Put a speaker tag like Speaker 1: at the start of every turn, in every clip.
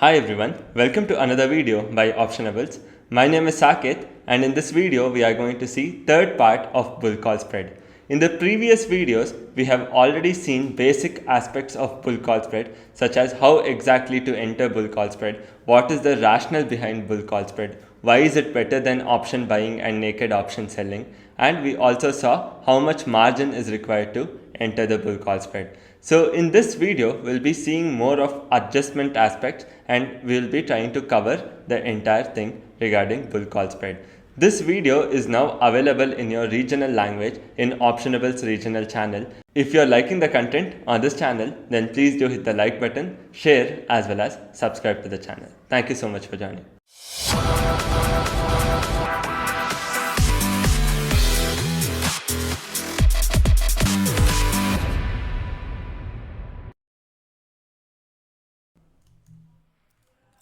Speaker 1: Hi everyone, welcome to another video by Optionables. My name is Saket and in this video we are going to see third part of bull call spread. In the previous videos we have already seen basic aspects of bull call spread such as how exactly to enter bull call spread, what is the rationale behind bull call spread, why is it better than option buying and naked option selling, and we also saw how much margin is required to enter the bull call spread. So in this video, we'll be seeing more of adjustment aspects and we'll be trying to cover the entire thing regarding bull call spread. This video is now available in your regional language in Optionables regional channel. If you're liking the content on this channel, then please do hit the like button, share as well as subscribe to the channel. Thank you so much for joining.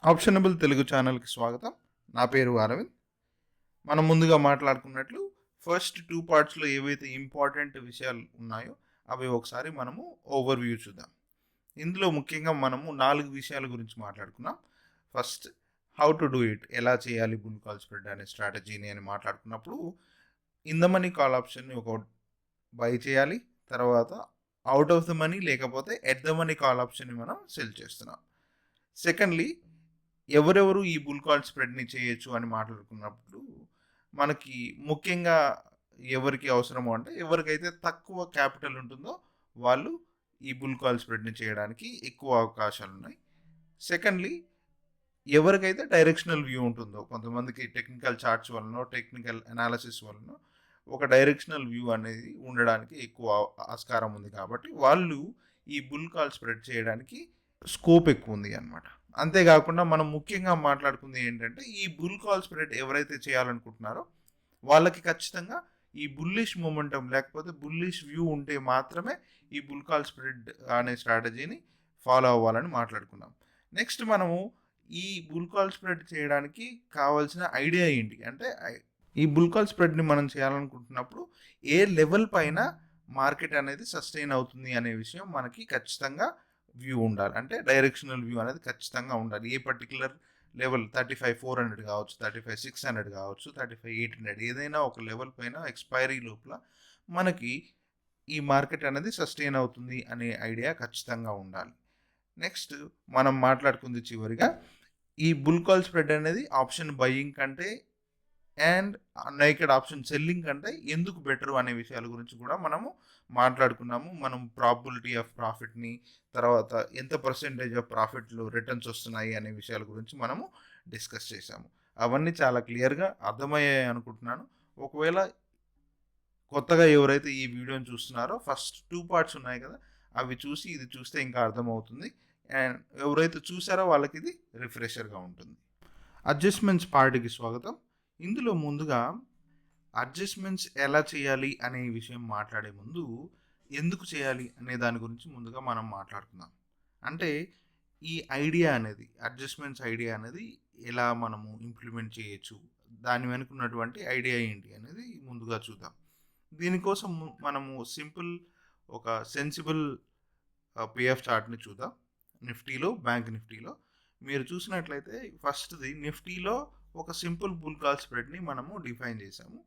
Speaker 2: ఆప్షనబుల్ Telugu ఛానల్కి స్వాగతం. నా పేరు అరవింద్. మనం ముందుగా మాట్లాడుకున్నట్లు first 2 పార్ట్స్లో ఏవైతే important విషయాలు ఉన్నాయో అవి ఒకసారి మనము ఓవర్వ్యూ చూద్దాం. ఇందులో ముఖ్యంగా మనము 4 విషయాల గురించి మాట్లాడుకున్నాం. First how to do it, ఎలా చేయాలి బుల్ కాల్ స్ప్రెడ్ అనే స్ట్రాటజీని అని మాట్లాడుకున్నప్పుడు ఇన్ ద మనీ కాల్ ఆప్షన్ని ఒక బై చేయాలి, తర్వాత అవుట్ ఆఫ్ ద మనీ లేకపోతే ఎట్ ద మనీ కాల్ ఆప్షన్ని మనం సెల్ చేస్తున్నాం. సెకండ్లీ, ఎవరెవరు ఈ బుల్ కాల్ స్ప్రెడ్ని చేయొచ్చు అని మాట్లాడుకున్నప్పుడు మనకి ముఖ్యంగా ఎవరికి అవసరమో అంటే ఎవరికైతే తక్కువ క్యాపిటల్ ఉంటుందో వాళ్ళు ఈ బుల్ కాల్ స్ప్రెడ్ని చేయడానికి ఎక్కువ అవకాశాలు ఉన్నాయి. సెకండ్లీ, ఎవరికైతే డైరెక్షనల్ వ్యూ ఉంటుందో, కొంతమందికి టెక్నికల్ చార్ట్స్ వలన టెక్నికల్ అనాలిసిస్ వలన ఒక డైరెక్షనల్ వ్యూ అనేది ఉండడానికి ఎక్కువ ఆస్కారం ఉంది కాబట్టి వాళ్ళు ఈ బుల్ కాల్ స్ప్రెడ్ చేయడానికి స్కోప్ ఎక్కువ ఉంది అన్నమాట. అంతేకాకుండా మనం ముఖ్యంగా మాట్లాడుకుంది ఏంటంటే ఈ బుల్ కాల్ స్ప్రెడ్ ఎవరైతే చేయాలనుకుంటున్నారో వాళ్ళకి ఖచ్చితంగా ఈ బుల్లిష్ మూమెంటం లేకపోతే బుల్లిష్ వ్యూ ఉంటే మాత్రమే ఈ బుల్ కాల్ స్ప్రెడ్ అనే స్ట్రాటజీని ఫాలో అవ్వాలని మాట్లాడుకున్నాం. నెక్స్ట్ మనము ఈ బుల్ కాల్ స్ప్రెడ్ చేయడానికి కావాల్సిన ఐడియా ఏంటి అంటే, ఈ బుల్ కాల్ స్ప్రెడ్ని మనం చేయాలనుకుంటున్నప్పుడు ఏ లెవెల్ పైన మార్కెట్ అనేది సస్టైన్ అవుతుంది అనే విషయం మనకి ఖచ్చితంగా వ్యూ ఉండాలి. అంటే డైరెక్షనల్ వ్యూ అనేది ఖచ్చితంగా ఉండాలి. ఏ పర్టికులర్ లెవెల్ 35,400 కావచ్చు, 35,600 కావచ్చు, 35,800 ఏదైనా ఒక లెవెల్ పైన ఎక్స్పైరీ లోపల మనకి ఈ మార్కెట్ అనేది సస్టైన్ అవుతుంది అనే ఐడియా ఖచ్చితంగా ఉండాలి. నెక్స్ట్ మనం మాట్లాడుకుంది చివరిగా ఈ బుల్ కాల్ స్ప్రెడ్ అనేది ఆప్షన్ బయింగ్ కంటే అండ్ నేకెడ్ ఆప్షన్ సెల్లింగ్ కంటే ఎందుకు బెటర్ అనే విషయాల గురించి కూడా మనము మాట్లాడుకున్నాము. మనం ప్రాబిలిటీ ఆఫ్ ప్రాఫిట్ని, తర్వాత ఎంత పర్సెంటేజ్ ఆఫ్ ప్రాఫిట్లు రిటర్న్స్ వస్తున్నాయి అనే విషయాల గురించి మనము డిస్కస్ చేశాము. అవన్నీ చాలా క్లియర్గా అర్థమయ్యాయి అనుకుంటున్నాను. ఒకవేళ కొత్తగా ఎవరైతే ఈ వీడియోని చూస్తున్నారో ఫస్ట్ 2 పార్ట్స్ ఉన్నాయి కదా, అవి చూసి ఇది చూస్తే ఇంకా అర్థమవుతుంది. అండ్ ఎవరైతే చూసారో వాళ్ళకి ఇది రిఫ్రెషర్గా ఉంటుంది. అడ్జస్ట్మెంట్స్ పార్ట్కి స్వాగతం. ఇందులో ముందుగా అడ్జస్ట్మెంట్స్ ఎలా చేయాలి అనే విషయం మాట్లాడే ముందు ఎందుకు చేయాలి అనే దాని గురించి ముందుగా మనం మాట్లాడుకుందాం. అంటే ఈ ఐడియా అనేది, అడ్జస్ట్మెంట్స్ ఐడియా అనేది ఎలా మనము ఇంప్లిమెంట్ చేయొచ్చు, దాని వెనుకున్నటువంటి ఐడియా ఏంటి అనేది ముందుగా చూద్దాం. దీనికోసం మనము సింపుల్ ఒక సెన్సిబుల్ పిఎఫ్ చార్ట్ని చూద్దాం. నిఫ్టీలో, బ్యాంక్ నిఫ్టీలో మీరు చూసినట్లయితే ఫస్ట్ది నిఫ్టీలో ఒక సింపుల్ బుల్ కాల్ స్ప్రెడ్ని మనము డిఫైన్ చేసాము.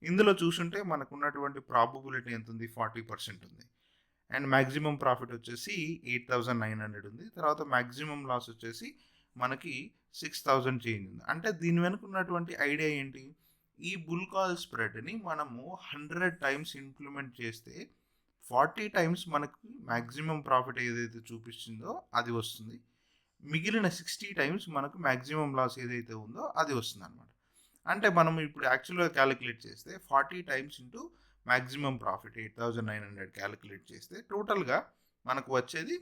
Speaker 2: ఇందులో చూసుంటే మనకు ఉన్నటువంటి ప్రాబబిలిటీ ఎంత ఉంది, 40% ఉంది. అండ్ మ్యాక్సిమం ప్రాఫిట్ వచ్చేసి 8,900 ఉంది. తర్వాత మ్యాక్సిమం లాస్ వచ్చేసి మనకి 6,000 చేంజ్ ఉంది. అంటే దీని వెనుక ఉన్నటువంటి ఐడియా ఏంటి, ఈ బుల్ కాల్ స్ప్రెడ్ని మనము 100 టైమ్స్ ఇంప్లిమెంట్ చేస్తే 40 టైమ్స్ మనకు మ్యాక్సిమం ప్రాఫిట్ ఏదైతే చూపిస్తుందో అది వస్తుంది. మిగిలిన 60 టైమ్స్ మనకు మ్యాక్సిమం లాస్ ఏదైతే ఉందో అది వస్తుంది అనమాట. అంటే మనం ఇప్పుడు యాక్చువల్గా క్యాలిక్యులేట్ చేస్తే 40 times into maximum profit 8,900 calculate చేస్తే టోటల్గా మనకు వచ్చేది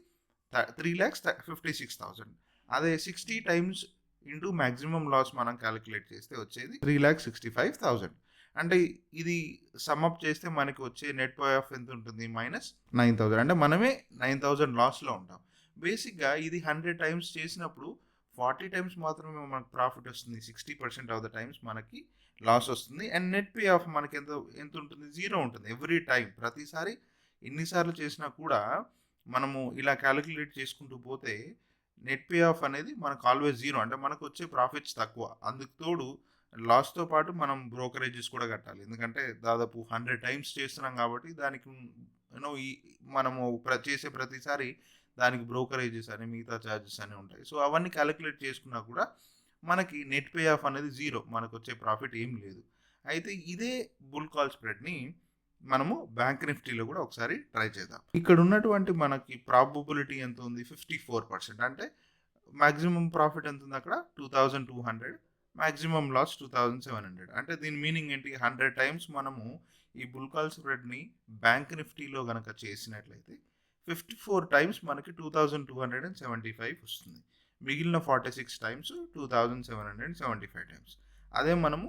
Speaker 2: 3,56,000. అదే 60 టైమ్స్ ఇంటూ మ్యాక్సిమం లాస్ మనం క్యాలిక్యులేట్ చేస్తే వచ్చేది 3,65,000. అంటే ఇది సమ్అప్ చేస్తే మనకి వచ్చే నెట్ పే ఆఫ్ ఎంత ఉంటుంది, -9,000. అంటే మనమే 9,000 లాస్లో ఉంటాం. బేసిక్గా ఇది 100 టైమ్స్ చేసినప్పుడు 40 టైమ్స్ మాత్రమే మనకు ప్రాఫిట్ వస్తుంది, 60% ఆఫ్ ద టైమ్స్ మనకి లాస్ వస్తుంది. అండ్ నెట్ పే ఆఫ్ మనకి ఎంత ఉంటుంది, 0 ఉంటుంది ఎవ్రీ టైం. ప్రతిసారి ఎన్నిసార్లు చేసినా కూడా మనము ఇలా క్యాలిక్యులేట్ చేసుకుంటూ పోతే నెట్ పే ఆఫ్ అనేది మనకు ఆల్వేస్ జీరో, అంటే మనకు వచ్చే ప్రాఫిట్స్ తక్కువ. అందుకు తోడు లాస్‌తో పాటు మనం బ్రోకరేజెస్ కూడా కట్టాలి. ఎందుకంటే దాదాపు 100 టైమ్స్ చేస్తున్నాం కాబట్టి దానికి ఈ మనము చేసే ప్రతిసారి దానికి బ్రోకరేజెస్ అని మిగతా చార్జెస్ అని ఉంటాయి. సో అవన్నీ కాలిక్యులేట్ చేసుకున్నా కూడా మనకి నెట్ పే ఆఫ్ అనేది జీరో. మనకొచ్చే ప్రాఫిట్ ఏం లేదు. అయితే ఇదే బుల్ కాల్ స్ప్రెడ్‌ని మనము బ్యాంక్ నిఫ్టీలో కూడా ఒకసారి ట్రై చేద్దాం. ఇక్కడ ఉన్నటువంటి మనకి ప్రాబబిలిటీ ఎంత ఉంది? 54%. అంటే మాక్సిమం ప్రాఫిట్ ఎంత ఉంది అక్కడ? 2200, మాక్సిమం లాస్ 2700. అంటే దీని మీనింగ్ ఏంటి? 100 టైమ్స్ మనము ఈ బుల్ కాల్ స్ప్రెడ్‌ని బ్యాంక్ నిఫ్టీలో గనక చేసినట్లయితే 54 టైమ్స్ మనకి 2275 వస్తుంది. మిగిలిన 46 టైమ్స్ 2775 టైమ్స్. అదే మనము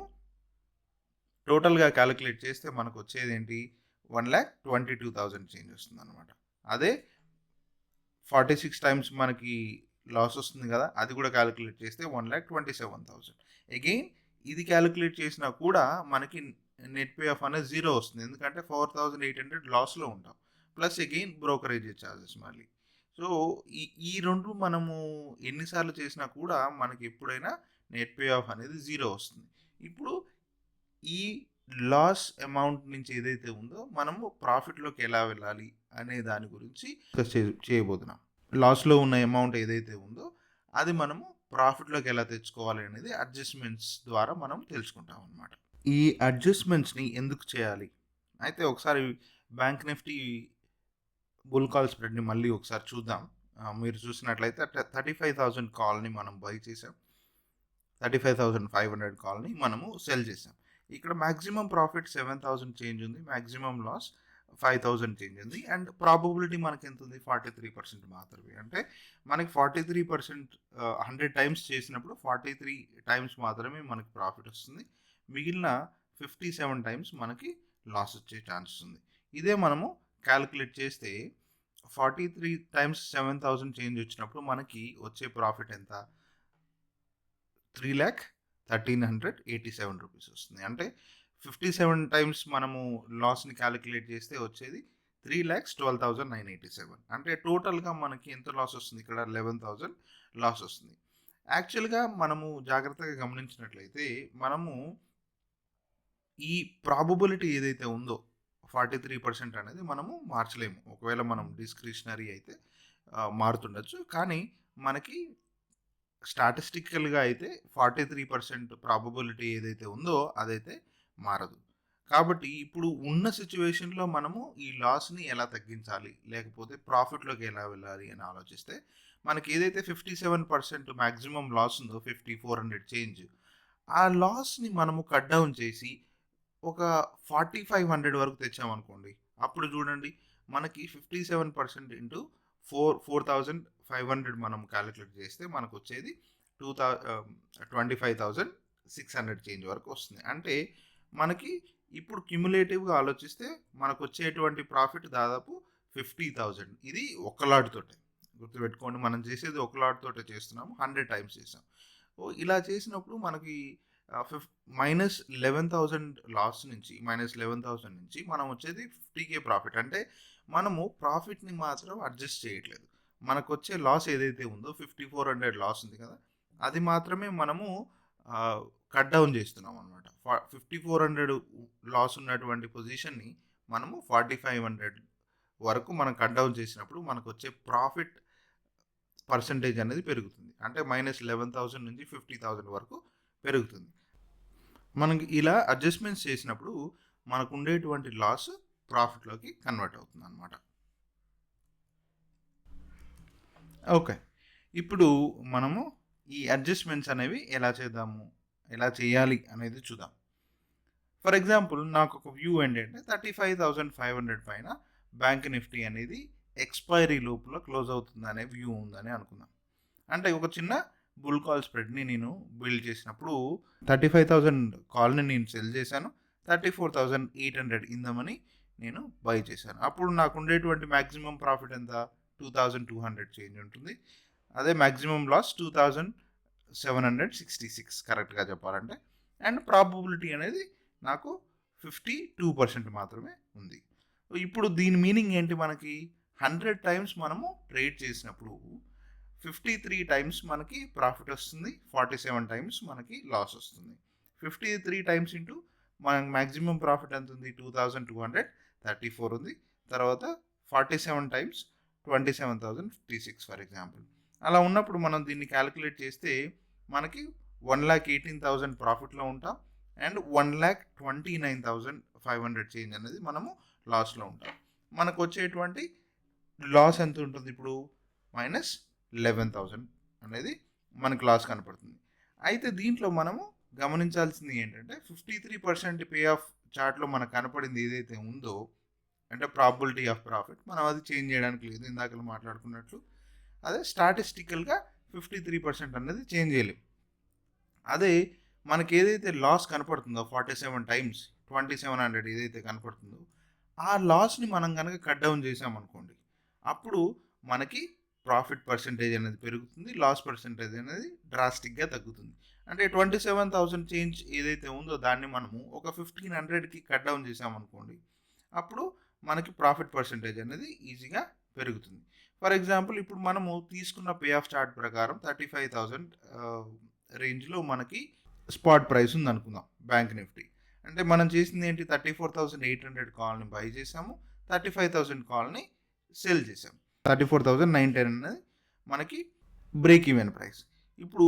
Speaker 2: టోటల్‌గా కాలిక్యులేట్ చేస్తే మనకు వచ్చేదేంటి? 1,22,000 చేంజ్ వస్తుందన్నమాట. అదే 46 టైమ్స్ మనకి లాస్ వస్తుంది కదా! అది కూడా కాలిక్యులేట్ చేస్తే 1,27,000. అగైన్ ఇది కాలిక్యులేట్ చేసినా కూడా మనకి నెట్ పే ఆఫ్ అనేది జీరో వస్తుంది. ఎందుకంటే 4,800 లాస్‌లో ఉంటాం. ప్లస్ అగైన్ బ్రోకరేజ్ చార్జెస్ మళ్ళీ. సో ఈ 2 మనము ఎన్ని సార్లు చేసినా కూడా మనకి ఎప్పుడైనా నెట్ పే ఆఫ్ అనేది జీరో వస్తుంది. ఇప్పుడు ఈ లాస్ అమౌంట్ నుంచి ఏదైతే ఉందో మనము ప్రాఫిట్‌లోకి ఎలా వెళ్ళాలి అనే దాని గురించి డిస్కస్ చేయబోతున్నాం. లాస్‌లో ఉన్న అమౌంట్ ఏదైతే ఉందో అది మనము ప్రాఫిట్‌లోకి ఎలా తెచ్చుకోవాలి అనేది అడ్జస్ట్‌మెంట్స్ ద్వారా మనం తెలుసుకుంటాం అన్నమాట. ఈ అడ్జస్ట్‌మెంట్స్‌ని ఎందుకు చేయాలి? అయితే ఒకసారి బ్యాంక్ నిఫ్టీ బుల్ కాల్ స్ప్రెడ్‌ని మళ్ళీ ఒకసారి చూద్దాం. మీరు చూసినట్లయితే 35,000 కాల్‌ని మనం బై చేసాం. 35,500 కాల్‌ని మనము సెల్ చేసాం. ఇక్కడ మాక్సిమం ప్రాఫిట్ 7,000 చేంజ్ ఉంది. మాక్సిమం లాస్ 5,000 చేంజ్ ఉంది. అండ్ ప్రాబబిలిటీ మనకి ఎంత ఉంది? 43% మాత్రమే. అంటే మనకి 43% 100 టైమ్స్ చేసినప్పుడు 43 టైమ్స్ మాత్రమే మనకి ప్రాఫిట్ వస్తుంది. మిగిలిన 57 టైమ్స్ మనకి లాస్ వచ్చే ఛాన్సెస్ ఉంది. ఇదే మనము క్యాలిక్యులేట్ చేస్తే 43 టైమ్స్ 7,000 చేంజ్ వచ్చినప్పుడు మనకి వచ్చే ప్రాఫిట్ ఎంత? 3,13,87 రూపీస్ వస్తుంది. అంటే 57 టైమ్స్ మనము లాస్‌ని క్యాలిక్యులేట్ చేస్తే వచ్చేది 3,12,987. అంటే టోటల్‌గా మనకి ఎంత లాస్ వస్తుంది? ఇక్కడ 11,000 లాస్ వస్తుంది. యాక్చువల్‌గా మనము జాగ్రత్తగా గమనించినట్లయితే మనము ఈ ప్రాబబిలిటీ ఏదైతే ఉందో 43% అనేది మనము మార్చలేము. ఒకవేళ మనం డిస్క్రిషనరీ అయితే మారుతుండొచ్చు. కానీ మనకి స్టాటిస్టికల్‌గా అయితే 43% ప్రాబబిలిటీ ఏదైతే ఉందో అదైతే మారదు. కాబట్టి ఇప్పుడు ఉన్న సిట్యుయేషన్‌లో మనము ఈ లాస్‌ని ఎలా తగ్గించాలి? లేకపోతే ప్రాఫిట్‌లోకి ఎలా వెళ్ళాలి అని ఆలోచిస్తే మనకి ఏదైతే 57% మాక్సిమం లాస్ ఉందో 5,400 చేంజ్, ఆ లాస్‌ని మనము కట్ డౌన్ చేసి ఒక 4,500 వరకు తెచ్చామనుకోండి. అప్పుడు చూడండి మనకి 57% ఇంటూ 4,500 మనం కాలిక్యులేట్ చేస్తే మనకొచ్చేది 25,600 చేంజ్ వరకు వస్తుంది. అంటే మనకి ఇప్పుడు క్యుములేటివ్‌గా ఆలోచిస్తే మనకొచ్చేటువంటి ప్రాఫిట్ దాదాపు 50,000. ఇది ఒక్క లాట్ తోటే. గుర్తుపెట్టుకోండి, మనం చేసేది ఒక లాట్ తోటే చేస్తున్నాము. 100 టైమ్స్ చేసాం. ఇలా చేసినప్పుడు మనకి -11,000 లాస్ నుంచి -11,000 నుంచి మనం వచ్చేది 50K ప్రాఫిట్. అంటే మనము ప్రాఫిట్‌ని మాత్రం అడ్జస్ట్ చేయట్లేదు. మనకొచ్చే లాస్ ఏదైతే ఉందో 5,400 లాస్ ఉంది కదా! అది మాత్రమే మనము కట్ డౌన్ చేస్తున్నాం అనమాట. 5,400 లాస్ ఉన్నటువంటి పొజిషన్‌ని మనము 4,500 వరకు మనం కట్ డౌన్ చేసినప్పుడు మనకొచ్చే ప్రాఫిట్ పర్సెంటేజ్ అనేది పెరుగుతుంది. అంటే -11,000 నుంచి 50,000 వరకు పెరుగుతుంది. మనకి ఇలా అడ్జస్ట్‌మెంట్స్ చేసినప్పుడు మనకు ఉండేటువంటి లాస్ ప్రాఫిట్‌లోకి కన్వర్ట్ అవుతుందన్నమాట. ఓకే. ఇప్పుడు మనము ఈ అడ్జస్ట్‌మెంట్స్ అనేవి ఎలా చేద్దాము? ఎలా చేయాలి అనేది చూద్దాం. ఫర్ ఎగ్జాంపుల్ నాకొక వ్యూ ఏంటంటే 35,500 పైన బ్యాంక్ నిఫ్టీ అనేది ఎక్స్‌పైరీ లోపల క్లోజ్ అవుతుందనే వ్యూ ఉందని అనుకుందాం. అంటే ఒక చిన్న బుల్ కాల్ స్ప్రెడ్‌ని నేను బిల్డ్ చేసినప్పుడు 35,000 కాల్‌ని నేను సెల్ చేశాను. 34,800 ఇందమని నేను బై చేశాను. అప్పుడు నాకు ఉండేటువంటి మాక్సిమం ప్రాఫిట్ ఎంత? 2,200 చేంజ్ ఉంటుంది. అదే మాక్సిమం లాస్ 2,766 కరెక్ట్‌గా చెప్పాలంటే. అండ్ ప్రాబబిలిటీ అనేది నాకు 52% మాత్రమే ఉంది. ఇప్పుడు దీని మీనింగ్ ఏంటి మనకి? 100 టైమ్స్ మనము ట్రేడ్ చేసినప్పుడు 53 టైమ్స్ మనకి ప్రాఫిట్ వస్తుంది, 47 టైమ్స్ మనకి లాస్ వస్తుంది. 53 టైమ్స్ ఇంటూ మనకి మ్యాక్సిమం ప్రాఫిట్ ఎంత ఉంది, 2234 ఉంది. తర్వాత 47 టైమ్స్ 27,056 ఫర్ ఎగ్జాంపుల్. అలా ఉన్నప్పుడు మనం దీన్ని క్యాలిక్యులేట్ చేస్తే మనకి 1,18,000 ప్రాఫిట్లో ఉంటాం అండ్ 1,29,500 చేంజ్ అనేది మనము లాస్లో ఉంటాం. మనకు వచ్చేటువంటి లాస్ ఎంత ఉంటుంది ఇప్పుడు, -11,000 అనేది మనకు లాస్ కనపడుతుంది. అయితే దీంట్లో మనము గమనించాల్సింది ఏంటంటే 53% పే ఆఫ్ చార్ట్లో మనకు కనపడింది ఏదైతే ఉందో అంటే ప్రాబిలిటీ ఆఫ్ ప్రాఫిట్, మనం అది చేంజ్ చేయడానికి లేదు. ఇందాక మాట్లాడుకున్నట్లు అదే స్టాటిస్టికల్గా 53% అనేది చేంజ్ చేయలేము. అదే మనకి ఏదైతే లాస్ కనపడుతుందో 47 టైమ్స్ 2700 ఏదైతే కనపడుతుందో ఆ లాస్ని మనం కనుక కట్ డౌన్ చేసామనుకోండి, అప్పుడు మనకి ప్రాఫిట్ పర్సంటేజ్ అనేది పెరుగుతుంది, లాస్ పర్సంటేజ్ అనేది డ్రాస్టిక్గా తగ్గుతుంది. అంటే 27,000 చేంజ్ ఏదైతే ఉందో దాన్ని మనము ఒక 1,500కి కట్ డౌన్ చేసామనుకోండి, అప్పుడు మనకి ప్రాఫిట్ పర్సంటేజ్ అనేది ఈజీగా పెరుగుతుంది. ఫర్ ఎగ్జాంపుల్ ఇప్పుడు మనము తీసుకున్న పే ఆఫ్ చార్ట్ ప్రకారం 35,000 రేంజ్లో మనకి స్పాట్ ప్రైస్ ఉంది అనుకుందాం బ్యాంక్ నిఫ్టీ. అంటే మనం చేసింది ఏంటి, 34,800 కాల్ని బై చేసాము, 35,000 కాల్ని సెల్ చేసాము. 34,910 అనేది మనకి బ్రేక్ ఈవెన్ ప్రైస్. ఇప్పుడు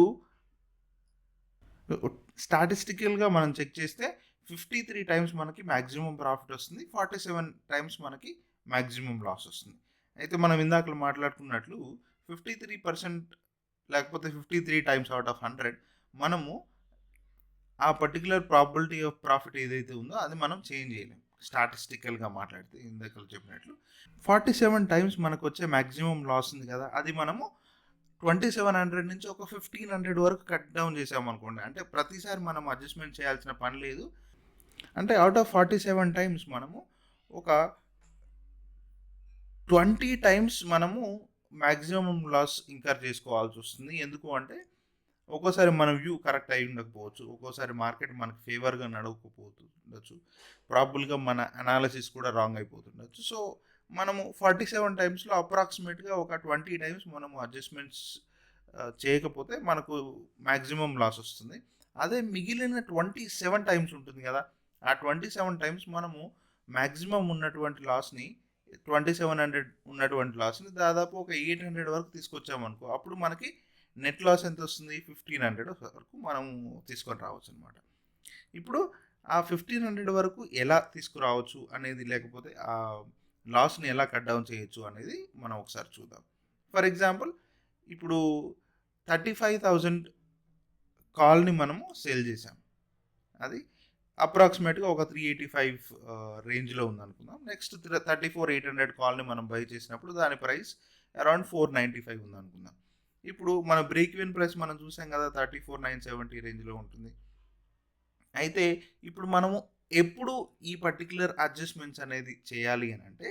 Speaker 2: స్టాటిస్టికల్గా మనం చెక్ చేస్తే 53 టైమ్స్ మనకి మ్యాక్సిమం ప్రాఫిట్ వస్తుంది, 47 టైమ్స్ మనకి మ్యాక్సిమం లాస్ వస్తుంది. అయితే మనం ఇందాక మాట్లాడుకున్నట్లు 53% లేకపోతే 53 టైమ్స్ అవుట్ ఆఫ్ 100 మనము ఆ పర్టికులర్ ప్రాబిలిటీ ఆఫ్ ప్రాఫిట్ ఏదైతే ఉందో అది మనం చేంజ్ చేయలేము. స్టాటిస్టికల్గా మాట్లాడితే ఇందాక చెప్పినట్లు 47 టైమ్స్ మనకు వచ్చే మ్యాక్సిమం లాస్ ఉంది కదా, అది మనము 2700 నుంచి ఒక 1,500 వరకు కట్ డౌన్ చేసామనుకోండి, అంటే ప్రతిసారి మనం అడ్జస్ట్మెంట్ చేయాల్సిన పని లేదు. అంటే అవుట్ ఆఫ్ 47 టైమ్స్ మనము ఒక 20 టైమ్స్ మనము మ్యాక్సిమం లాస్ ఇంకర్ చేసుకోవాల్సి వస్తుంది. ఎందుకు అంటే ఒక్కోసారి మన వ్యూ కరెక్ట్ అయి ఉండకపోవచ్చు, ఒక్కోసారి మార్కెట్ మనకు ఫేవర్గా నడవకపోతుండొచ్చు, ప్రాబుల్గా మన అనాలిసిస్ కూడా రాంగ్ అయిపోతుండొచ్చు. సో మనము 47 టైమ్స్లో అప్రాక్సిమేట్గా ఒక 20 టైమ్స్ మనము అడ్జస్ట్మెంట్స్ చేయకపోతే మనకు మ్యాక్సిమం లాస్ వస్తుంది. అదే మిగిలిన 27 టైమ్స్ ఉంటుంది కదా, ఆ 27 టైమ్స్ మనము మ్యాక్సిమం ఉన్నటువంటి లాస్ని 2700 ఉన్నటువంటి లాస్ని దాదాపు ఒక 800 వరకు తీసుకొచ్చామనుకో, అప్పుడు మనకి నెట్ లాస్ ఎంత వస్తుంది, 1,500 వరకు మనం తీసుకొని రావచ్చు అనమాట. ఇప్పుడు ఆ 1,500 వరకు ఎలా తీసుకురావచ్చు అనేది, లేకపోతే ఆ లాస్ని ఎలా కట్ డౌన్ చేయొచ్చు అనేది మనం ఒకసారి చూద్దాం. ఫర్ ఎగ్జాంపుల్ ఇప్పుడు 35,000 కాల్ని మనము సేల్ చేసాం, అది అప్రాక్సిమేట్గా ఒక 385 రేంజ్లో ఉందనుకుందాం. నెక్స్ట్ 34,800 కాల్ని మనం బై చేసినప్పుడు దాని ప్రైస్ అరౌండ్ 495 ఉందనుకుందాం. ఇప్పుడు మన బ్రేక్ ఈవెన్ ప్రైస్ మనం చూసాం కదా 34,970 రేంజ్లో ఉంటుంది. అయితే ఇప్పుడు మనము ఎప్పుడు ఈ పర్టికులర్ అడ్జస్ట్మెంట్స్ అనేది చేయాలి అని అంటే,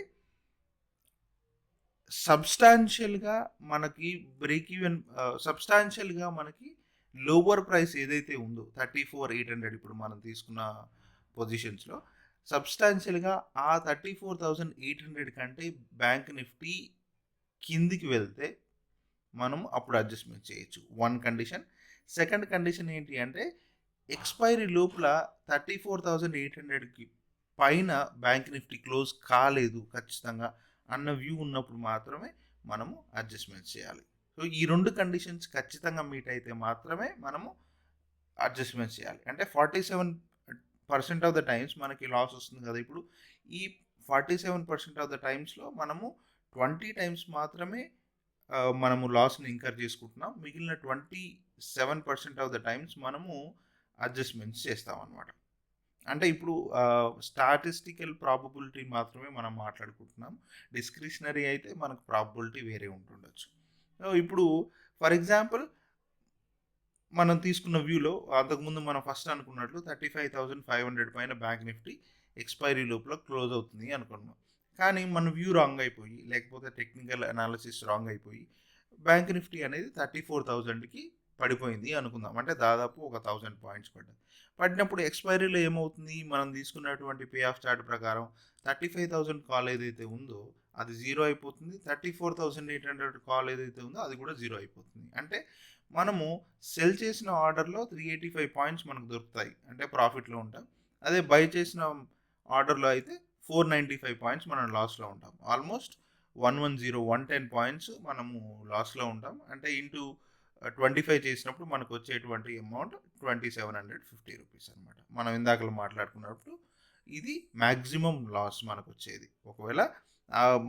Speaker 2: సబ్స్టాన్షియల్గా మనకి బ్రేక్ ఈవెన్ సబ్స్టాన్షియల్గా మనకి లోవర్ ప్రైస్ ఏదైతే ఉందో 34,800 ఇప్పుడు మనం తీసుకున్న పొజిషన్స్లో సబ్స్టాన్షియల్గా ఆ 34,800 కంటే బ్యాంక్ నిఫ్టీ కిందికి వెళ్తే మనం అప్పుడు అడ్జస్ట్మెంట్ చేయొచ్చు. One condition. సెకండ్ కండిషన్ ఏంటి అంటే, ఎక్స్పైరీ లోపల 34,800కి పైన బ్యాంక్ నిఫ్టీ క్లోజ్ కాలేదు ఖచ్చితంగా అన్న వ్యూ ఉన్నప్పుడు మాత్రమే మనము అడ్జస్ట్మెంట్ చేయాలి. సో ఈ రెండు కండిషన్స్ ఖచ్చితంగా మీట్ అయితే మాత్రమే మనము అడ్జస్ట్మెంట్ చేయాలి. అంటే 47% ఆఫ్ ద టైమ్స్ మనకి లాస్ వస్తుంది కదా, ఇప్పుడు ఈ 47% ఆఫ్ ద టైమ్స్లో మనము 20 టైమ్స్ మాత్రమే మనము లాస్ని ఇంకర్ చేసుకుంటున్నాం, మిగిలిన 27% ఆఫ్ ద టైమ్స్ మనము అడ్జస్ట్మెంట్స్ చేస్తాం అన్నమాట. అంటే ఇప్పుడు స్టాటిస్టికల్ ప్రాబబిలిటీ మాత్రమే మనం మాట్లాడుకుంటున్నాం, డిస్క్రిషనరీ అయితే మనకు ప్రాబబిలిటీ వేరే ఉంటుండొచ్చు. ఇప్పుడు ఫర్ ఎగ్జాంపుల్ మనం తీసుకున్న వ్యూలో అంతకుముందు మనం ఫస్ట్ అనుకున్నట్లు 35,500 పైన బ్యాంక్ నిఫ్టీ ఎక్స్పైరీ లోపల క్లోజ్ అవుతుంది అనుకున్నాం. కానీ మన వ్యూ రాంగ్ అయిపోయి, లేకపోతే టెక్నికల్ అనాలిసిస్ రాంగ్ అయిపోయి బ్యాంక్ నిఫ్టీ అనేది 34,000కి పడిపోయింది అనుకుందాం. అంటే దాదాపు ఒక 1,000 పాయింట్స్ పడినప్పుడు ఎక్స్పైరీలో ఏమవుతుంది, మనం తీసుకున్నటువంటి పే ఆఫ్ చార్ట్ ప్రకారం 35,000 కాల్ ఏదైతే ఉందో అది జీరో అయిపోతుంది. 34,800 కాల్ ఏదైతే ఉందో అది కూడా జీరో అయిపోతుంది. అంటే మనము సెల్ చేసిన ఆర్డర్లో 385 పాయింట్స్ మనకు దొరుకుతాయి, అంటే ప్రాఫిట్లో ఉంటాం. అదే బై చేసిన ఆర్డర్లో అయితే 495 పాయింట్స్ మనం లాస్లో ఉంటాం. ఆల్మోస్ట్ 110 పాయింట్స్ మనము లాస్లో ఉంటాం. అంటే ఇంటూ 25 చేసినప్పుడు మనకు వచ్చేటువంటి అమౌంట్ 2750 రూపీస్ అనమాట. మనం ఇందాకలో మాట్లాడుకున్నప్పుడు ఇది మ్యాక్సిమం లాస్ మనకు వచ్చేది. ఒకవేళ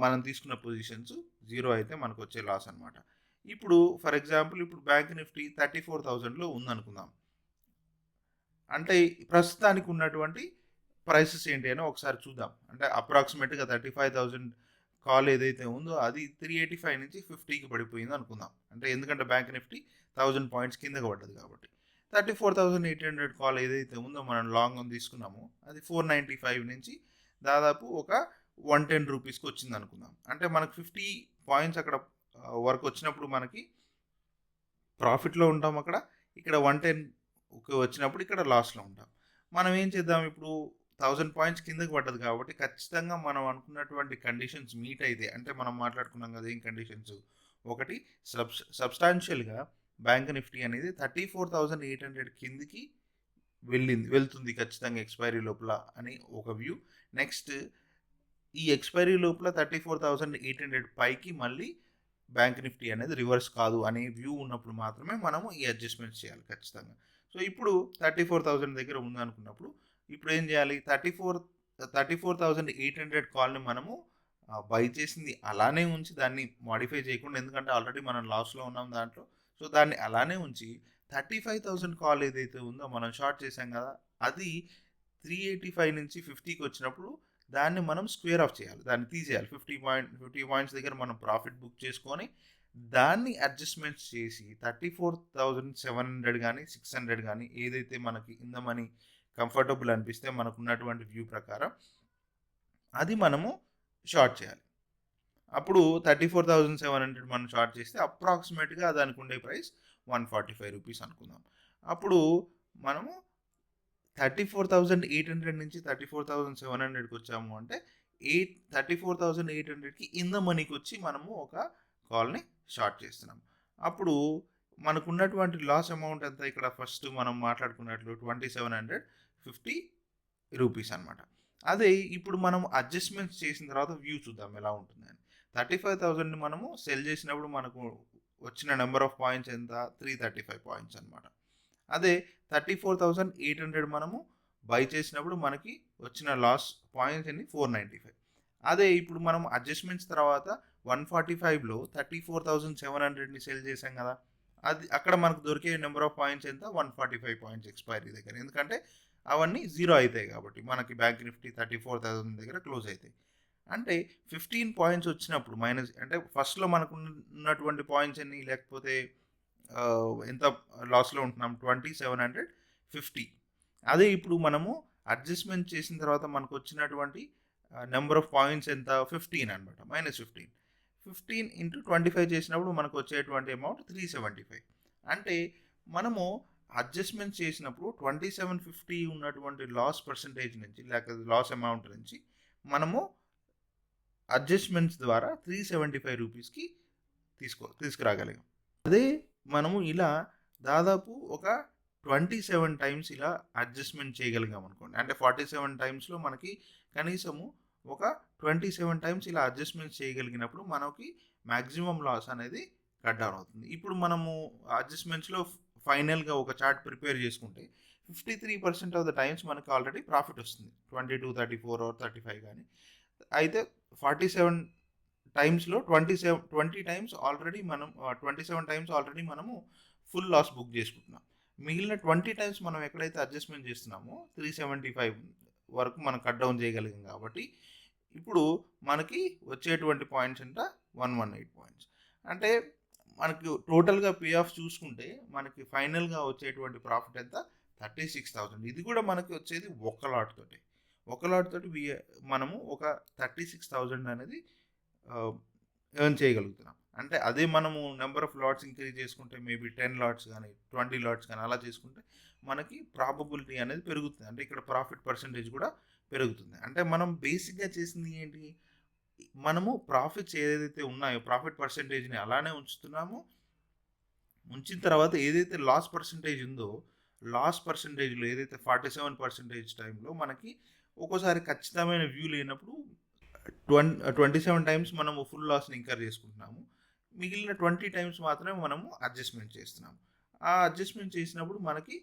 Speaker 2: మనం తీసుకున్న పొజిషన్స్ జీరో అయితే మనకు వచ్చే లాస్ అనమాట. ఇప్పుడు ఫర్ ఎగ్జాంపుల్ ఇప్పుడు బ్యాంక్ నిఫ్టీ 34,000లో ఉందనుకుందాం. అంటే ప్రస్తుతానికి ఉన్నటువంటి ప్రైసెస్ ఏంటి అని ఒకసారి చూద్దాం. అంటే అప్రాక్సిమేట్గా 35,000 కాల్ ఏదైతే ఉందో అది 385 నుంచి 50కి పడిపోయింది అనుకుందాం. అంటే ఎందుకంటే బ్యాంక్ నిఫ్టీ 1000 పాయింట్స్ కిందకి పడ్డది కాబట్టి. 34,800 కాల్ ఏదైతే ఉందో మనం లాంగ్ తీసుకున్నామో అది 495 నుంచి దాదాపు ఒక 110 రూపీస్కి వచ్చింది అనుకుందాం. అంటే మనకు 50 పాయింట్స్ అక్కడ వరకు వచ్చినప్పుడు మనకి ప్రాఫిట్లో ఉంటాం అక్కడ. ఇక్కడ 110 వచ్చినప్పుడు ఇక్కడ లాస్లో ఉంటాం. మనం ఏం చేద్దాం, ఇప్పుడు 1000 పాయింట్స్ కిందకి పడ్డది కాబట్టి ఖచ్చితంగా మనం అనుకున్నటువంటి కండిషన్స్ మీట్ అయితే, అంటే మనం మాట్లాడుకున్నాం కదా ఏం కండిషన్స్, ఒకటి సబ్స్టాన్షియల్గా బ్యాంక్ నిఫ్టీ అనేది 34,800 కిందికి వెళ్తుంది ఖచ్చితంగా ఎక్స్పైరీ లోపల అని ఒక వ్యూ. నెక్స్ట్ ఈ ఎక్స్పైరీ లోపల 34,800 పైకి మళ్ళీ బ్యాంక్ నిఫ్టీ అనేది రివర్స్ కాదు అనే వ్యూ ఉన్నప్పుడు మాత్రమే మనము ఈ అడ్జస్ట్మెంట్స్ చేయాలి ఖచ్చితంగా. సో ఇప్పుడు 34,000 దగ్గర ఉందనుకున్నప్పుడు ఇప్పుడు ఏం చేయాలి, 34,800 కాల్ని మనము బై చేసింది అలానే ఉంచి దాన్ని మాడిఫై చేయకుండా, ఎందుకంటే ఆల్రెడీ మనం లాస్లో ఉన్నాం దాంట్లో. సో దాన్ని అలానే ఉంచి 35,000 కాల్ ఏదైతే ఉందో మనం షార్ట్ చేసాం కదా, అది 385 నుంచి 50కి వచ్చినప్పుడు దాన్ని మనం స్క్వేర్ ఆఫ్ చేయాలి, దాన్ని తీసేయాలి. 50 పాయింట్స్ దగ్గర మనం ప్రాఫిట్ బుక్ చేసుకొని దాన్ని అడ్జస్ట్మెంట్స్ చేసి 34,700 కానీ 600 కానీ ఏదైతే మనకి ఇన్ ద మనీ కంఫర్టబుల్ అనిపిస్తే మనకు ఉన్నటువంటి వ్యూ ప్రకారం అది మనము షార్ట్ చేయాలి. అప్పుడు 34,700 మనం షార్ట్ చేస్తే అప్రాక్సిమేట్గా దానికి ఉండే ప్రైస్ 145 రూపీస్ అనుకుందాం. అప్పుడు మనము 34,800 నుంచి 34,700కి వచ్చాము అంటే 34,800కి ఇన్ ద మనీకి వచ్చి మనము ఒక కాల్ని షార్ట్ చేస్తున్నాం. అప్పుడు మనకు ఉన్నటువంటి లాస్ అమౌంట్ ఎంత, ఇక్కడ ఫస్ట్ మనం మాట్లాడుకున్నట్లు 2,750 రూపీస్ అనమాట. అదే ఇప్పుడు మనం అడ్జస్ట్మెంట్స్ చేసిన తర్వాత వ్యూ చూద్దాం ఎలా ఉంటుందని. 35,000ని మనము సెల్ చేసినప్పుడు మనకు వచ్చిన నెంబర్ ఆఫ్ పాయింట్స్ ఎంత, 335 పాయింట్స్ అనమాట. అదే 34,800 మనము బై చేసినప్పుడు మనకి వచ్చిన లాస్ పాయింట్స్ అన్ని 495. అదే ఇప్పుడు మనం అడ్జస్ట్మెంట్స్ తర్వాత 145లో 34,700ని సెల్ చేసాం కదా, అది అక్కడ మనకు దొరికే నెంబర్ ఆఫ్ పాయింట్స్ ఎంత, 145 పాయింట్స్ ఎక్స్పైరీ దగ్గర. ఎందుకంటే అవన్నీ జీరో అవుతాయి కాబట్టి మనకి బ్యాంక్ నిఫ్టీ 34,000 దగ్గర క్లోజ్ అవుతాయి. అంటే 15 పాయింట్స్ వచ్చినప్పుడు మైనస్, అంటే ఫస్ట్లో మనకు ఉన్నటువంటి పాయింట్స్ అన్ని, లేకపోతే ఎంత లాస్లో ఉంటున్నాం 2,750. అదే ఇప్పుడు మనము అడ్జస్ట్మెంట్ చేసిన తర్వాత మనకు వచ్చినటువంటి నెంబర్ ఆఫ్ పాయింట్స్ ఎంత, 15 అనమాట, -15. 15 ఇంటూ 25 చేసినప్పుడు మనకు వచ్చేటువంటి అమౌంట్ 375. అంటే మనము అడ్జస్ట్మెంట్ చేసినప్పుడు 2750 ఉన్నటువంటి లాస్ పర్సంటేజ్ నుంచి, లేకపోతే లాస్ అమౌంట్ నుంచి మనము అడ్జస్ట్మెంట్స్ ద్వారా 375 రూపీస్కి తీసుకురాగలిగాం. అదే మనము ఇలా దాదాపు ఒక 27 టైమ్స్ ఇలా అడ్జస్ట్మెంట్ చేయగలిగాం అనుకోండి. అంటే 47 టైమ్స్లో మనకి కనీసము ఒక 27 టైమ్స్ ఇలా అడ్జస్ట్మెంట్ చేయగలిగినప్పుడు మనకి మ్యాక్సిమం లాస్ అనేది కట్ డౌన్ అవుతుంది. ఇప్పుడు మనము అడ్జస్ట్మెంట్స్లో ఫైనల్గా ఒక చార్ట్ ప్రిపేర్ చేసుకుంటే 53% ఆఫ్ ద టైమ్స్ మనకి ఆల్రెడీ ప్రాఫిట్ వస్తుంది, 22, 34 or 35 కానీ. అయితే 47 టైమ్స్లో 20 టైమ్స్ ఆల్రెడీ మనం 27 టైమ్స్ ఆల్రెడీ మనము ఫుల్ లాస్ బుక్ చేసుకుంటున్నాం. మిగిలిన 20 టైమ్స్ మనం ఎక్కడైతే అడ్జస్ట్మెంట్ చేస్తున్నామో 375 వరకు మనం కట్ డౌన్ చేయగలిగాం. కాబట్టి ఇప్పుడు మనకి వచ్చేటువంటి పాయింట్స్ ఎంత, 118 పాయింట్స్. అంటే మనకి టోటల్గా పే ఆఫ్ చూసుకుంటే మనకి ఫైనల్గా వచ్చేటువంటి ప్రాఫిట్ ఎంత, 36,000. ఇది కూడా మనకి వచ్చేది ఒక లాట్ తోటి మనము ఒక 36,000 అనేది ఎర్న్ చేయగలుగుతున్నాం. అంటే అదే మనము నెంబర్ ఆఫ్ లాట్స్ ఇంక్రీజ్ చేసుకుంటే మేబీ 10 లాట్స్ కానీ 20 లాట్స్ కానీ అలా చేసుకుంటే మనకి ప్రాబబిలిటీ అనేది పెరుగుతుంది. అంటే ఇక్కడ ప్రాఫిట్ పర్సంటేజ్ కూడా పెరుగుతుంది. అంటే మనం బేసిక్గా చేసింది ఏంటి, మనము ప్రాఫిట్స్ ఏదైతే ఉన్నాయో ప్రాఫిట్ పర్సెంటేజ్ని అలానే ఉంచుతున్నాము. ఉంచిన తర్వాత ఏదైతే లాస్ పర్సెంటేజ్ ఉందో లాస్ పర్సెంటేజ్లో ఏదైతే 47% టైంలో మనకి ఒక్కోసారి ఖచ్చితమైన వ్యూ లేనప్పుడు 27 టైమ్స్ మనము ఫుల్ లాస్ని ఇంకర్ చేసుకుంటున్నాము. మిగిలిన 20 టైమ్స్ మాత్రమే మనము అడ్జస్ట్మెంట్ చేస్తున్నాము. ఆ అడ్జస్ట్మెంట్ చేసినప్పుడు మనకి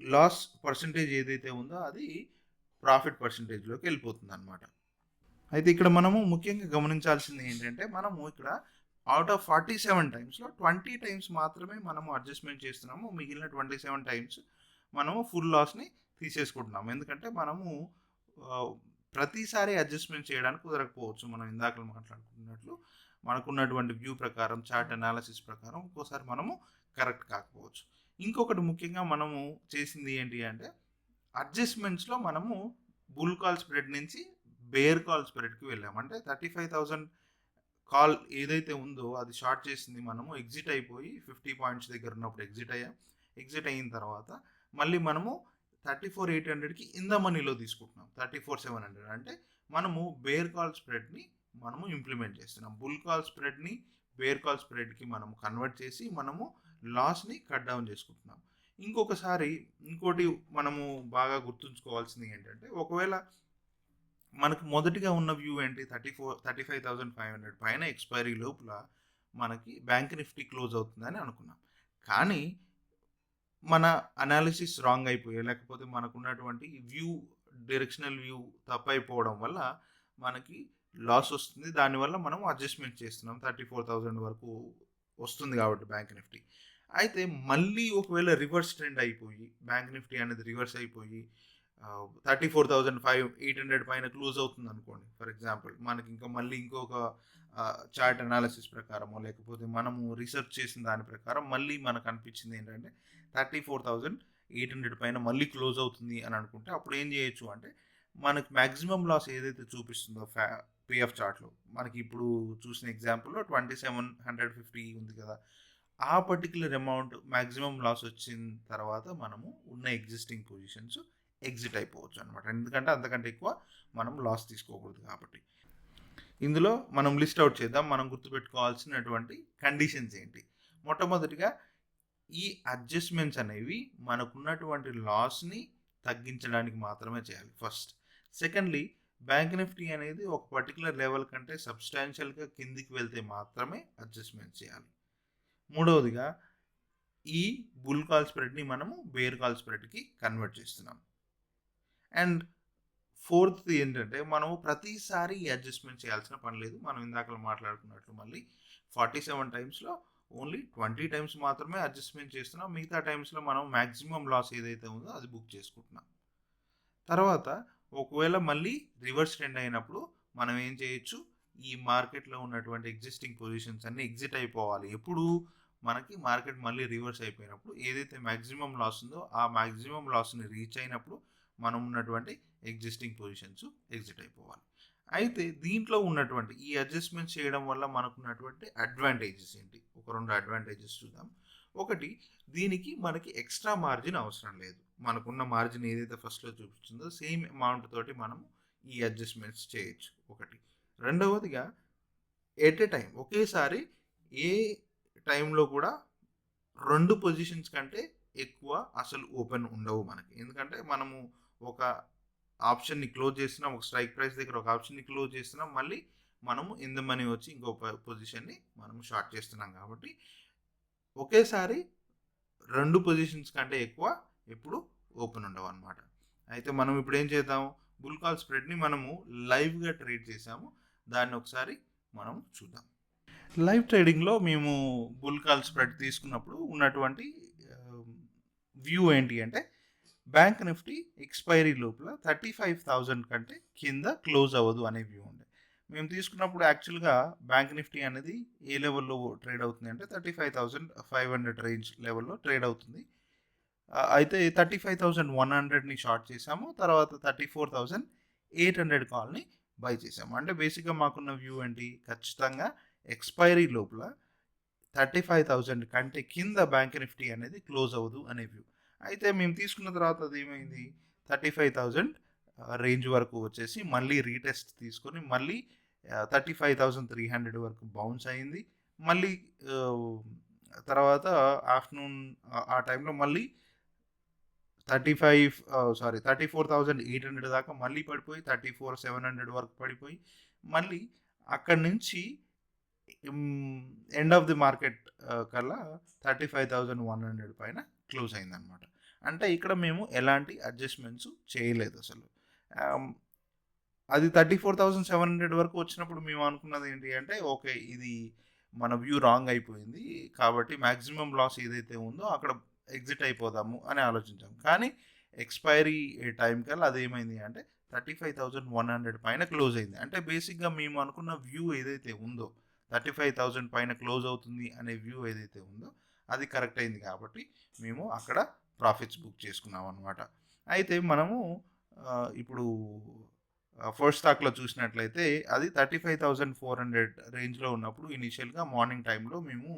Speaker 2: లాస్ పర్సెంటేజ్ ఏదైతే ఉందో అది ప్రాఫిట్ పర్సెంటేజ్లోకి వెళ్ళిపోతుంది అనమాట. అయితే ఇక్కడ మనము ముఖ్యంగా గమనించాల్సింది ఏంటంటే మనము ఇక్కడ అవుట్ ఆఫ్ 47 టైమ్స్లో 20 టైమ్స్ మాత్రమే మనము అడ్జస్ట్మెంట్ చేస్తున్నాము. మిగిలిన 27 టైమ్స్ మనము ఫుల్ లాస్ని తీసేసుకుంటున్నాము. ఎందుకంటే మనము ప్రతిసారి అడ్జస్ట్మెంట్ చేయడానికి కుదరకపోవచ్చు. మనం ఇందాక మాట్లాడుకున్నట్లు మనకున్నటువంటి వ్యూ ప్రకారం చార్ట్ అనాలిసిస్ ప్రకారం ఒక్కోసారి మనము కరెక్ట్ కాకపోవచ్చు. ఇంకొకటి ముఖ్యంగా మనము చేసింది ఏంటి అంటే అడ్జస్ట్మెంట్స్లో మనము బుల్ కాల్ స్ప్రెడ్ నుంచి బేర్ కాల్ స్ప్రెడ్కి వెళ్ళాము. అంటే 35,000 కాల్ ఏదైతే ఉందో అది షార్ట్ చేసింది మనము ఎగ్జిట్ అయిపోయి 50 పాయింట్స్ దగ్గర ఉన్నప్పుడు ఎగ్జిట్ అయ్యాం. ఎగ్జిట్ అయిన తర్వాత మళ్ళీ మనము 34,800కి ఇన్ ద మనీలో తీసుకుంటున్నాం. 34,700 అంటే మనము బేర్ కాల్ స్ప్రెడ్ని మనము ఇంప్లిమెంట్ చేస్తున్నాం. బుల్ కాల్ స్ప్రెడ్ని బేర్ కాల్ స్ప్రెడ్కి మనము కన్వర్ట్ చేసి మనము లాస్ని కట్ డౌన్ చేసుకుంటున్నాం. ఇంకోటి మనము బాగా గుర్తుంచుకోవాల్సింది ఏంటంటే ఒకవేళ మనకు మొదటిగా ఉన్న వ్యూ ఏంటి 35,500 పైన ఎక్స్పైరీ లోపల మనకి బ్యాంక్ నిఫ్టీ క్లోజ్ అవుతుందని అనుకున్నాం. కానీ మన అనాలిసిస్ రాంగ్ అయిపోయి లేకపోతే మనకున్నటువంటి వ్యూ డైరెక్షనల్ వ్యూ తప్పైపోవడం వల్ల మనకి లాస్ వస్తుంది. దానివల్ల మనం అడ్జస్ట్మెంట్ చేస్తున్నాం. 34,000 వరకు వస్తుంది కాబట్టి బ్యాంక్ నిఫ్టీ. అయితే మళ్ళీ ఒకవేళ రివర్స్ ట్రెండ్ అయిపోయి బ్యాంక్ నిఫ్టీ అనేది రివర్స్ అయిపోయి 34,800 పైన క్లోజ్ అవుతుంది అనుకోండి. ఫర్ ఎగ్జాంపుల్ మనకి ఇంకొక చార్ట్ అనాలిసిస్ ప్రకారమో లేకపోతే మనము రీసెర్చ్ చేసిన దాని ప్రకారం మళ్ళీ మనకు అనిపించింది ఏంటంటే 34,800 పైన మళ్ళీ క్లోజ్ అవుతుంది అని అనుకుంటే అప్పుడు ఏం చేయొచ్చు అంటే మనకు మ్యాక్సిమం లాస్ ఏదైతే చూపిస్తుందో పిఎఫ్ చార్ట్లో మనకి ఇప్పుడు చూసిన ఎగ్జాంపుల్లో 2,750 ఉంది కదా, ఆ పర్టికులర్ అమౌంట్ మ్యాక్సిమం లాస్ వచ్చిన తర్వాత మనము ఉన్న ఎగ్జిస్టింగ్ పొజిషన్స్ ఎగ్జిట్ అయిపోవచ్చు అనమాట. ఎందుకంటే అంతకంటే ఎక్కువ మనం లాస్ తీసుకోకూడదు కాబట్టి. ఇందులో మనం లిస్ట్ అవుట్ చేద్దాం. మనం గుర్తుపెట్టుకోవాల్సినటువంటి కండిషన్స్ ఏంటి. మొట్టమొదటిగా ఈ అడ్జస్ట్మెంట్స్ అనేవి మనకున్నటువంటి లాస్ని తగ్గించడానికి మాత్రమే చేయాలి ఫస్ట్. సెకండ్లీ బ్యాంక్ నిఫ్టీ అనేది ఒక పర్టికులర్ లెవెల్ కంటే సబ్స్టాన్షియల్గా కిందికి వెళ్తే మాత్రమే అడ్జస్ట్మెంట్ చేయాలి. మూడవదిగా ఈ బుల్ కాల్ స్ప్రెడ్ని మనము బేర్ కాల్ స్ప్రెడ్కి కన్వర్ట్ చేస్తున్నాం. అండ్ ఫోర్త్ ఏంటంటే మనము ప్రతిసారి ఈ అడ్జస్ట్మెంట్ చేయాల్సిన పని లేదు. మనం ఇందాక మాట్లాడుకున్నట్లు మళ్ళీ 47 టైమ్స్లో ఓన్లీ 20 టైమ్స్ మాత్రమే అడ్జస్ట్మెంట్ చేస్తున్నాం. మిగతా టైమ్స్లో మనం మ్యాక్సిమం లాస్ ఏదైతే ఉందో అది బుక్ చేసుకుంటున్నాం. తర్వాత ఒకవేళ మళ్ళీ రివర్స్ ట్రెండ్ అయినప్పుడు మనం ఏం చేయొచ్చు, ఈ మార్కెట్లో ఉన్నటువంటి ఎగ్జిస్టింగ్ పొజిషన్స్ అన్నీ ఎగ్జిట్ అయిపోవాలి. ఎప్పుడు మనకి మార్కెట్ మళ్ళీ రివర్స్ అయిపోయినప్పుడు ఏదైతే మ్యాక్సిమం లాస్ ఉందో ఆ మ్యాక్సిమం లాస్ని రీచ్ అయినప్పుడు మనం ఉన్నటువంటి ఎగ్జిస్టింగ్ పొజిషన్స్ ఎగ్జిట్ అయిపోవాలి. అయితే దీంట్లో ఉన్నటువంటి ఈ అడ్జస్ట్మెంట్ చేయడం వల్ల మనకున్నటువంటి అడ్వాంటేజెస్ ఏంటి, ఒక 2 అడ్వాంటేజెస్ చూద్దాం. ఒకటి, దీనికి మనకి ఎక్స్ట్రా మార్జిన్ అవసరం లేదు. మనకున్న మార్జిన్ ఏదైతే ఫస్ట్లో చూపిస్తుందో సేమ్ అమౌంట్ తోటి మనము ఈ అడ్జస్ట్మెంట్స్ చేయొచ్చు ఒకటి. రెండవదిగా ఎట్ ఎ టైం ఒకేసారి ఏ టైంలో కూడా 2 పొజిషన్స్ కంటే ఎక్కువ అసలు ఓపెన్ ఉండవు మనకి. ఎందుకంటే మనము ఒక ఆప్షన్ని క్లోజ్ చేస్తున్నాం, ఒక స్ట్రైక్ ప్రైస్ దగ్గర ఒక ఆప్షన్ని క్లోజ్ చేస్తున్నాం, మళ్ళీ మనము ఇన్ ద మనీ వచ్చి ఇంకో పొజిషన్ని మనము షార్ట్ చేస్తున్నాం. కాబట్టి ఒకేసారి 2 పొజిషన్స్ కంటే ఎక్కువ ఎప్పుడు ఓపెన్ ఉండవు అనమాట. అయితే మనం ఇప్పుడు ఏం చేద్దాం, బుల్ కాల్ స్ప్రెడ్ని మనము లైవ్గా ట్రేడ్ చేసాము. దాన్ని ఒకసారి మనం చూద్దాం. లైవ్ ట్రేడింగ్లో మేము బుల్ కాల్ స్ప్రెడ్ తీసుకున్నప్పుడు ఉన్నటువంటి వ్యూ ఏంటి అంటే బ్యాంక్ నిఫ్టీ ఎక్స్పైరీ లోపల 35,000 కంటే కింద క్లోజ్ అవ్వదు అనే వ్యూ ఉండే. మేము తీసుకున్నప్పుడు యాక్చువల్గా బ్యాంక్ నిఫ్టీ అనేది ఏ లెవెల్లో ట్రేడ్ అవుతుంది అంటే 35,500 రేంజ్ లెవెల్లో ట్రేడ్ అవుతుంది. అయితే 35,100ని షార్ట్ చేసాము, తర్వాత 34,800 కాల్ని బై చేసాము. అంటే బేసిక్గా మాకున్న వ్యూ ఏంటి, ఖచ్చితంగా ఎక్స్పైరీ లోపల 35,000 కంటే కింద బ్యాంక్ నిఫ్టీ అనేది క్లోజ్ అవ్వదు అనే వ్యూ. అయితే మేము తీసుకున్న తర్వాత అది ఏమైంది, 35,000 రేంజ్ వరకు వచ్చేసి మళ్ళీ రీటెస్ట్ తీసుకొని మళ్ళీ 35,300 వరకు బౌన్స్ అయింది. మళ్ళీ తర్వాత ఆఫ్టర్‌నూన్ ఆ టైంలో మళ్ళీ 34,800 దాకా మళ్ళీ పడిపోయి 34,700 వరకు పడిపోయి మళ్ళీ అక్కడి నుంచి ఎండ్ ఆఫ్ ది మార్కెట్ కల్లా 35,100 పైన క్లోజ్ అయిందనమాట. అంటే ఇక్కడ మేము ఎలాంటి అడ్జస్ట్మెంట్స్ చేయలేదు అసలు. అది 34,700 వరకు వచ్చినప్పుడు మేము అనుకున్నది ఏంటి అంటే ఓకే, ఇది మన వ్యూ రాంగ్ అయిపోయింది కాబట్టి మ్యాక్సిమం లాస్ ఏదైతే ఉందో అక్కడ ఎగ్జిట్ అయిపోదాము అని ఆలోచించాం. కానీ ఎక్స్పైరీ టైం కల్లా అదేమైంది అంటే 35,100 పైన క్లోజ్ అయింది. అంటే బేసిక్గా మేము అనుకున్న వ్యూ ఏదైతే ఉందో 35,000 పైన క్లోజ్ అవుతుంది అనే వ్యూ ఏదైతే ఉందో అది కరెక్ట్ అయింది కాబట్టి మేము అక్కడ ప్రాఫిట్స్ బుక్ చేసుకున్నాం అనమాట. అయితే మనము ఇప్పుడు ఫస్ట్ స్టాక్లో చూసినట్లయితే అది 35,400 రేంజ్లో ఉన్నప్పుడు ఇనీషియల్గా మార్నింగ్ టైంలో మేము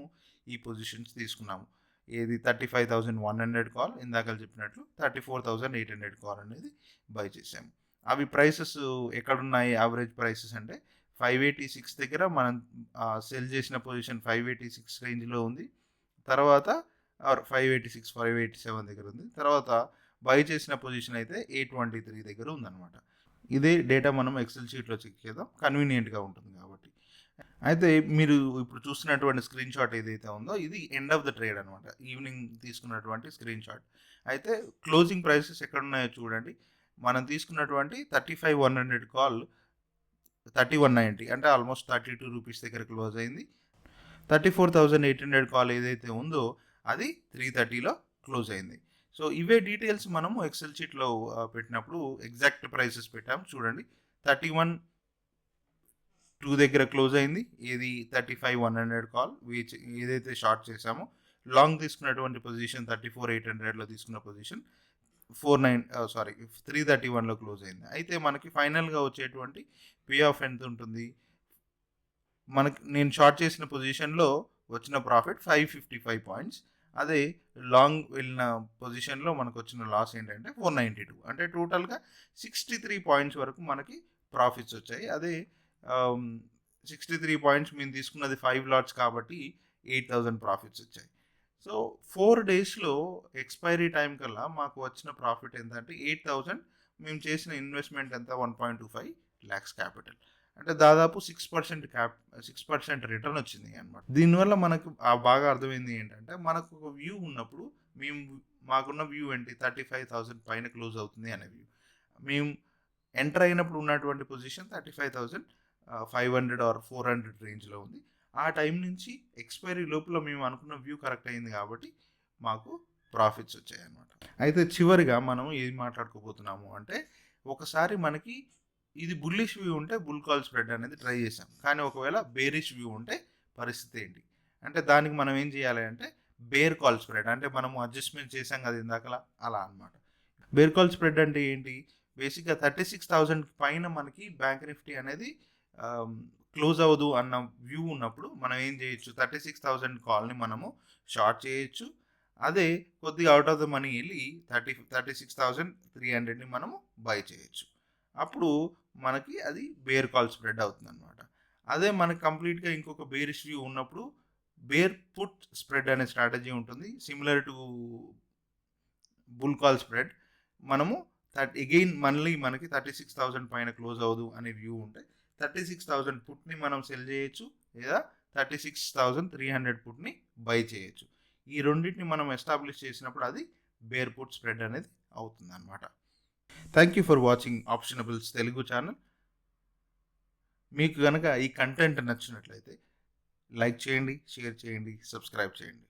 Speaker 2: ఈ పొజిషన్స్ తీసుకున్నాము. ఏది 35,100 కాల్, ఇందాక చెప్పినట్లు 34,800 కాల్ అనేది బై చేసాము. అవి ప్రైసెస్ ఎక్కడున్నాయి యావరేజ్ ప్రైసెస్ అంటే 586 దగ్గర మనం సెల్ చేసిన పొజిషన్ 586 రేంజ్లో ఉంది. తర్వాత 586, 587 దగ్గర ఉంది. తర్వాత బై చేసిన పొజిషన్ అయితే 823 దగ్గర ఉందన్నమాట. ఇదే డేటా మనం ఎక్సెల్ షీట్లో చెక్ చేద్దాం, కన్వీనియంట్గా ఉంటుంది కాబట్టి. అయితే మీరు ఇప్పుడు చూస్తున్నటువంటి స్క్రీన్ షాట్ ఏదైతే ఉందో ఇది ఎండ్ ఆఫ్ ద ట్రేడ్ అనమాట, ఈవినింగ్ తీసుకున్నటువంటి స్క్రీన్ షాట్. అయితే క్లోజింగ్ ప్రైసెస్ ఎక్కడున్నాయో చూడండి. మనం తీసుకున్నటువంటి 35,100 కాల్ 3190 అంటే ఆల్మోస్ట్ 32 రూపీస్ దగ్గర క్లోజ్ అయింది. 34,800 కాల్ ఏదైతే ఉందో అది 330లో క్లోజ్ అయింది. సో ఇవే డీటెయిల్స్ మనము ఎక్సెల్ షీట్లో పెట్టినప్పుడు ఎగ్జాక్ట్ ప్రైసెస్ పెట్టాము చూడండి. 31.2 దగ్గర క్లోజ్ అయింది. ఏది 35,100 కాల్ ఏదైతే షార్ట్ చేసామో. లాంగ్ తీసుకున్నటువంటి పొజిషన్ 34,800లో తీసుకున్న పొజిషన్ 331లో క్లోజ్ అయింది. అయితే మనకి ఫైనల్గా వచ్చేటువంటి పే ఆఫ్ ఎంత ఉంటుంది? నేను షార్ట్ చేసిన పొజిషన్లో వచ్చిన ప్రాఫిట్ 555 పాయింట్స్. అదే లాంగ్ వెళ్ళిన పొజిషన్లో మనకు వచ్చిన లాస్ ఏంటంటే 492. అంటే టోటల్గా 63 పాయింట్స్ వరకు మనకి ప్రాఫిట్స్ వచ్చాయి. అదే 63 పాయింట్స్ మేము తీసుకున్నది 5 లాట్స్ కాబట్టి 8,000 ప్రాఫిట్స్ వచ్చాయి. సో 4 డేస్లో ఎక్స్పైరీ టైం కల్లా మాకు వచ్చిన ప్రాఫిట్ ఎంత అంటే 8,000. మేము చేసిన ఇన్వెస్ట్మెంట్ ఎంత 1.25 lakhs క్యాపిటల్. అంటే దాదాపు 6% రిటర్న్ వచ్చింది అనమాట. దీనివల్ల మనకు బాగా అర్థమైంది ఏంటంటే మనకు ఒక వ్యూ ఉన్నప్పుడు మాకున్న వ్యూ ఏంటి 35,000 పైన క్లోజ్ అవుతుంది అనే వ్యూ. మేము ఎంటర్ అయినప్పుడు ఉన్నటువంటి పొజిషన్ 35,500 ఆర్ 400 రేంజ్లో ఉంది. ఆ టైం నుంచి ఎక్స్పైరీ లోపల మేము అనుకున్న వ్యూ కరెక్ట్ అయింది కాబట్టి మాకు ప్రాఫిట్స్ వచ్చాయి అన్నమాట. అయితే చివరిగా మనం ఏం మాట్లాడుకోబోతున్నాము అంటే ఒకసారి మనకి ఇది బుల్లిష్ వ్యూ ఉంటే బుల్ కాల్ స్ప్రెడ్ అనేది ట్రై చేసాం. కానీ ఒకవేళ బేరిష్ వ్యూ ఉంటే పరిస్థితి ఏంటి అంటే దానికి మనం ఏం చేయాలి అంటే బేర్ కాల్ స్ప్రెడ్ అంటే మనము అడ్జస్ట్మెంట్ చేసాం కదా ఇందాకలా అలా అనమాట. బేర్ కాల్ స్ప్రెడ్ అంటే ఏంటి? బేసిక్గా 36,000 పైన మనకి బ్యాంక్ నిఫ్టీ అనేది క్లోజ్ అవ్వదు అన్న వ్యూ ఉన్నప్పుడు మనం ఏం చేయొచ్చు 36,000 కాల్ని మనము షార్ట్ చేయొచ్చు. అదే కొద్దిగా అవుట్ ఆఫ్ ద మనీ వెళ్ళి 36,300ని మనము బై చేయొచ్చు. అప్పుడు మనకి అది బేర్ కాల్ స్ప్రెడ్ అవుతుంది అనమాట. అదే మనకి కంప్లీట్గా ఇంకొక బేరిష్ వ్యూ ఉన్నప్పుడు బేర్ పుట్ స్ప్రెడ్ అనే స్ట్రాటజీ ఉంటుంది, similar to bull call spread. మనము అగైన్ మళ్ళీ మనకి 36,000 పైన క్లోజ్ అవ్వదు అనే వ్యూ ఉంటే 36,000 పుట్ని మనం సెల్ చేయొచ్చు లేదా 36,300 పుట్ని బై చేయొచ్చు. ఈ రెండింటిని మనం ఎస్టాబ్లిష్ చేసినప్పుడు అది బేర్ పుట్ స్ప్రెడ్ అనేది అవుతుంది అనమాట. Thank you for watching Optionables Telugu channel. మీకు కనుక ఈ కంటెంట్ నచ్చినట్లయితే లైక్ చేయండి, షేర్ చేయండి, సబ్స్క్రైబ్ చేయండి.